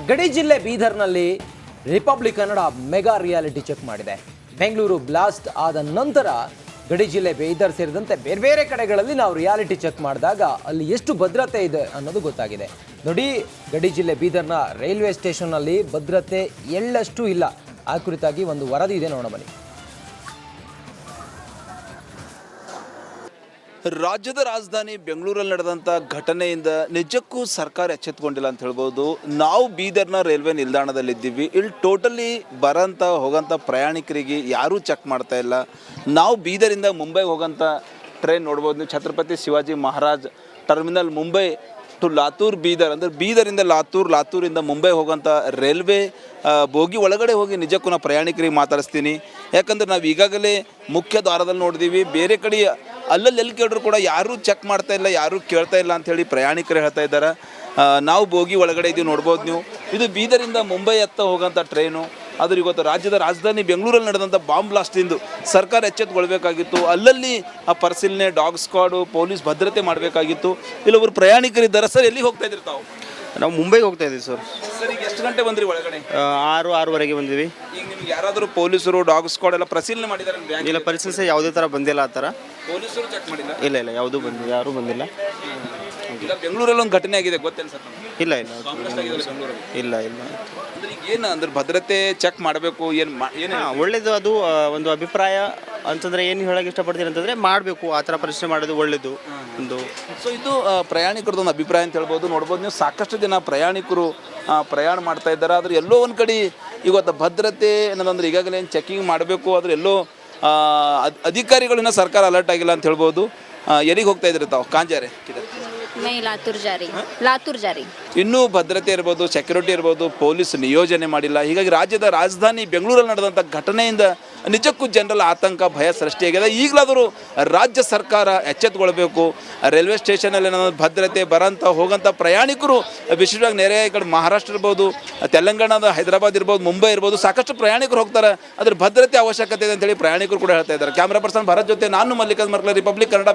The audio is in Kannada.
ಗಡಿ ಜಿಲ್ಲೆ ಬೀದರ್ನಲ್ಲಿ republic Kannada mega reality check ಮಾಡಿದೆ. ಬೆಂಗಳೂರು ಬ್ಲಾಸ್ಟ್ ಆದ ನಂತರ ಗಡಿ ಜಿಲ್ಲೆ ಬೀದರ್ ಸೇರಿದಂತೆ ಬೇರೆ ಬೇರೆ ಕಡೆಗಳಲ್ಲಿ ನಾವು ರಿಯಾಲಿಟಿ ಚೆಕ್ ಮಾಡಿದಾಗ ಅಲ್ಲಿ ಎಷ್ಟು ಭದ್ರತೆ ಇದೆ ಅನ್ನೋದು ಗೊತ್ತಾಗಿದೆ. ನೋಡಿ, ಗಡಿ ಜಿಲ್ಲೆ ಬೀದರ್ನ ರೈಲ್ವೆ ಸ್ಟೇಷನ್ನಲ್ಲಿ ಭದ್ರತೆ ಎಳ್ಳಷ್ಟು ಇಲ್ಲ. ಆ ಕುರಿತಾಗಿ ಒಂದು ವರದಿ ಇದೆ, ನೋಡೋಣ ಬನ್ನಿ. ರಾಜ್ಯದ ರಾಜಧಾನಿ ಬೆಂಗಳೂರಲ್ಲಿ ನಡೆದಂಥ ಘಟನೆಯಿಂದ ನಿಜಕ್ಕೂ ಸರ್ಕಾರ ಎಚ್ಚೆತ್ತುಕೊಂಡಿಲ್ಲ ಅಂತ ಹೇಳ್ಬೋದು. ನಾವು ಬೀದರ್ನ ರೈಲ್ವೆ ನಿಲ್ದಾಣದಲ್ಲಿದ್ದೀವಿ. ಇಲ್ಲಿ ಟೋಟಲಿ ಬರೋಂಥ ಹೋಗೋಂಥ ಪ್ರಯಾಣಿಕರಿಗೆ ಯಾರೂ ಚೆಕ್ ಮಾಡ್ತಾ ಇಲ್ಲ. ನಾವು ಬೀದರಿಂದ ಮುಂಬೈಗೆ ಹೋಗೋಂಥ ಟ್ರೈನ್ ನೋಡ್ಬೋದು ನೀವು. ಛತ್ರಪತಿ ಶಿವಾಜಿ ಮಹಾರಾಜ್ ಟರ್ಮಿನಲ್ ಮುಂಬೈ ಟು ಲಾತೂರ್ ಬೀದರ್, ಅಂದರೆ ಬೀದರಿಂದ ಲಾತೂರಿಂದ ಮುಂಬೈ ಹೋಗೋಂಥ ರೈಲ್ವೆ ಬೋಗಿ ಒಳಗಡೆ ಹೋಗಿ ನಿಜಕ್ಕೂ ನಾವು ಪ್ರಯಾಣಿಕರಿಗೆ ಮಾತಾಡಿಸ್ತೀನಿ. ಯಾಕಂದ್ರೆ ನಾವು ಈಗಾಗಲೇ ಮುಖ್ಯ ದ್ವಾರದಲ್ಲಿ ನೋಡಿದ್ದೀವಿ. ಬೇರೆ ಕಡೆ ಅಲ್ಲಲ್ಲಿ ಎಲ್ಲಿ ಕೇಳಿದ್ರು ಕೂಡ ಯಾರೂ ಚೆಕ್ ಮಾಡ್ತಾ ಇಲ್ಲ, ಯಾರೂ ಕೇಳ್ತಾ ಇಲ್ಲ ಅಂಥೇಳಿ ಪ್ರಯಾಣಿಕರು ಹೇಳ್ತಾ ಇದ್ದಾರೆ. ನಾವು ಬೋಗಿ ಒಳಗಡೆ ಇದೀವಿ, ನೋಡ್ಬೋದು ನೀವು. ಇದು ಬೀದರಿಂದ ಮುಂಬೈ ಹತ್ತ ಹೋಗೋಂಥ ಟ್ರೈನು. ಆದ್ರೆ ಇವತ್ತು ರಾಜ್ಯದ ರಾಜಧಾನಿ ಬೆಂಗಳೂರಲ್ಲಿ ನಡೆದಂಥ ಬಾಂಬ್ ಬ್ಲಾಸ್ಟಿಂದು ಸರ್ಕಾರ ಎಚ್ಚೆತ್ತುಕೊಳ್ಬೇಕಾಗಿತ್ತು. ಅಲ್ಲಲ್ಲಿ ಆ ಪರಿಶೀಲನೆ, ಡಾಗ್ ಸ್ಕ್ವಾಡು, ಪೊಲೀಸ್ ಭದ್ರತೆ ಮಾಡಬೇಕಾಗಿತ್ತು. ಇಲ್ಲೊಬ್ಬರು ಪ್ರಯಾಣಿಕರಿದ್ದಾರೆ. ಸರ್, ಎಲ್ಲಿಗೆ ಹೋಗ್ತಾ ಇದ್ರಿ ತಾವು? ನಾವು ಮುಂಬೈಗೆ ಹೋಗ್ತಾ ಇದ್ದೀವಿ ಸರ್. ಸರ್, ಈಗ ಎಷ್ಟು ಗಂಟೆ ಬಂದ್ರಿ ಒಳಗಡೆ? 6:06ವರೆಗೆ ಬಂದಿವಿ. ಈಗ ನಿಮ್ಗೆ ಯಾರಾದರೂ ಪೊಲೀಸರು, ಡಾಗ್ ಸ್ಕ್ವಾಡ್ ಎಲ್ಲ ಪರಿಶೀಲನೆ ಮಾಡಿದ್ದಾರೆ? ಇಲ್ಲ, ಪರಿಸ್ಥಿತಿ ಯಾವುದೇ ಥರ ಬಂದಿಲ್ಲ. ಆ ಥರ ಪೊಲೀಸರು ಚೆಕ್ ಮಾಡಿಲ್ಲ? ಇಲ್ಲ, ಯಾವುದೂ ಬಂದಿಲ್ಲ, ಯಾರೂ ಬಂದಿಲ್ಲ. ಇಲ್ಲ, ಬೆಂಗಳೂರಲ್ಲಿ ಒಂದು ಘಟನೆ ಆಗಿದೆ, ಗೊತ್ತೇನು ಸರ್? ಇಲ್ಲ ಬೆಂಗಳೂರಲ್ಲಿ ಇಲ್ಲ. ಅಂದ್ರೆ ಈಗ ಏನು ಅಂದ್ರೆ ಭದ್ರತೆ ಚೆಕ್ ಮಾಡಬೇಕು, ಏನು ಒಳ್ಳೇದು. ಅದು ಒಂದು ಅಭಿಪ್ರಾಯ ಅಂತಂದರೆ ಏನು ಹೇಳೋಕೆ ಇಷ್ಟಪಡ್ತೀನಿ ಅಂತಂದರೆ ಮಾಡಬೇಕು. ಆ ಥರ ಪರಿಶೀಲನೆ ಮಾಡೋದು ಒಳ್ಳೇದು ಒಂದು. ಸೊ ಇದು ಪ್ರಯಾಣಿಕರದೊಂದು ಅಭಿಪ್ರಾಯ ಅಂತ ಹೇಳ್ಬೋದು. ನೋಡ್ಬೋದು ನೀವು, ಸಾಕಷ್ಟು ಜನ ಪ್ರಯಾಣಿಕರು ಪ್ರಯಾಣ ಮಾಡ್ತಾ ಇದ್ದಾರೆ. ಆದರೆ ಎಲ್ಲೋ ಒಂದು ಕಡೆ ಇವತ್ತು ಭದ್ರತೆ ಅನ್ನೋದಂದ್ರೆ ಈಗಾಗಲೇ ಏನು ಚೆಕಿಂಗ್ ಮಾಡಬೇಕು, ಆದರೆ ಎಲ್ಲೋ ಅಧಿಕಾರಿಗಳಿಂದ ಸರ್ಕಾರ ಅಲರ್ಟ್ ಆಗಿಲ್ಲ ಅಂತ ಹೇಳ್ಬೋದು. ಎಲ್ಲಿಗೆ ಹೋಗ್ತಾ ಇದ್ರಿ ತಾವು? ಕಾಂಜಾರೆ ಲಾತೂರ್ ಜಾರಿ ಇನ್ನೂ ಭದ್ರತೆ ಇರ್ಬೋದು, ಸೆಕ್ಯೂರಿಟಿ ಇರ್ಬೋದು, ಪೊಲೀಸ್ ನಿಯೋಜನೆ ಮಾಡಿಲ್ಲ. ಹೀಗಾಗಿ ರಾಜ್ಯದ ರಾಜಧಾನಿ ಬೆಂಗಳೂರಲ್ಲಿ ನಡೆದಂಥ ಘಟನೆಯಿಂದ ನಿಜಕ್ಕೂ ಜನರಲ್ ಆತಂಕ, ಭಯ ಸೃಷ್ಟಿಯಾಗಿದೆ. ಈಗಲಾದರೂ ರಾಜ್ಯ ಸರ್ಕಾರ ಎಚ್ಚೆತ್ತುಕೊಳ್ಬೇಕು. ರೈಲ್ವೆ ಸ್ಟೇಷನಲ್ಲಿ ಏನಾದರೂ ಭದ್ರತೆ ಬರೋಂಥ ಹೋಗೋಂಥ ಪ್ರಯಾಣಿಕರು, ವಿಶೇಷವಾಗಿ ನೆರೆ ಈ ಕಡೆ ಮಹಾರಾಷ್ಟ್ರ ಇರ್ಬೋದು, ತೆಲಂಗಾಣದ ಹೈದರಾಬಾದ್ ಇರ್ಬೋದು, ಮುಂಬೈ ಇರ್ಬೋದು, ಸಾಕಷ್ಟು ಪ್ರಯಾಣಿಕರು ಹೋಗ್ತಾರೆ. ಅದ್ರ ಭದ್ರತೆ ಅವಶ್ಯಕತೆ ಇದೆ ಅಂತೇಳಿ ಪ್ರಯಾಣಿಕರು ಕೂಡ ಹೇಳ್ತಾ ಇದ್ದಾರೆ. ಕ್ಯಾಮ್ರಾ ಪರ್ಸನ್ ಭರತ್ ಜೊತೆ ನಾನು ಮಲ್ಲಿಕಾರ್ಜುನ್ ಮರ್ಕಲ, ರಿಪಬ್ಲಿಕ್ ಕನ್ನಡ.